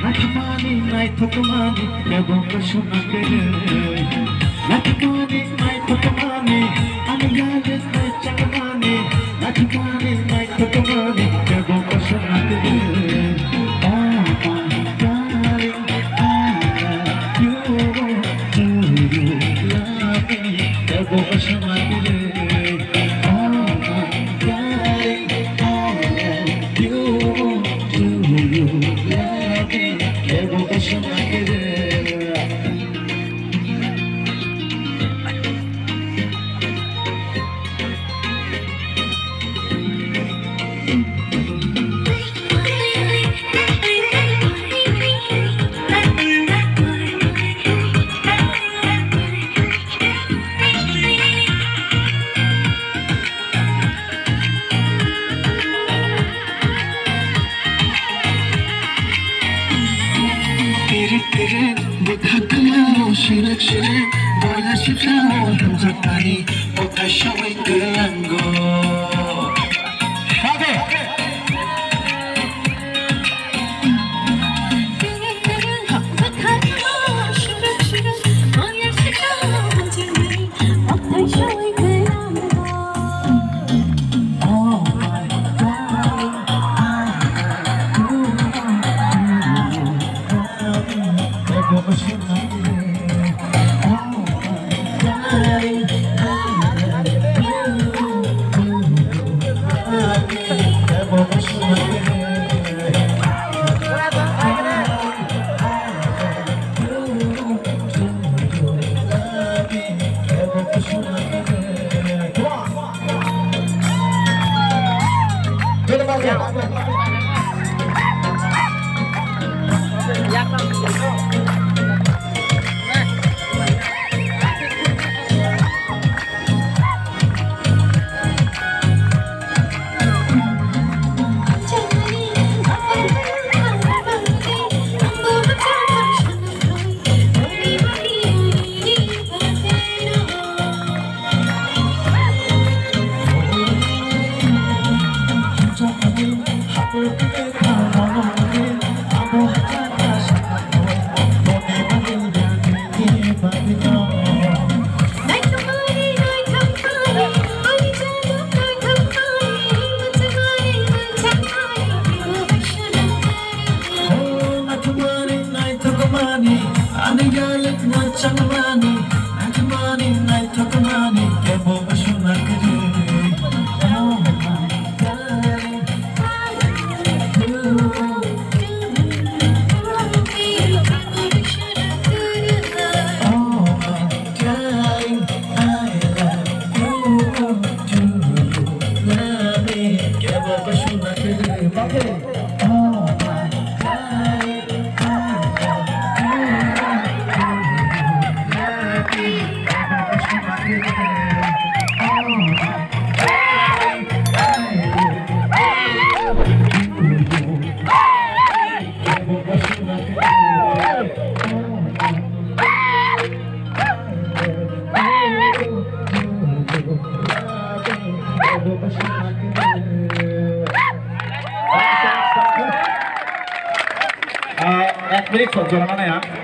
Nakimani night tokamani nebo kashunakere Nakimani night tokamani aniyale chakmani Nakimani night tokamani nebo kashunakere Oh my darling I love you do you love me nebo kashunakere Shirak shirak, boya shifao, hamzatani, ota shawai kelango. Next minute, so jangan mana ya?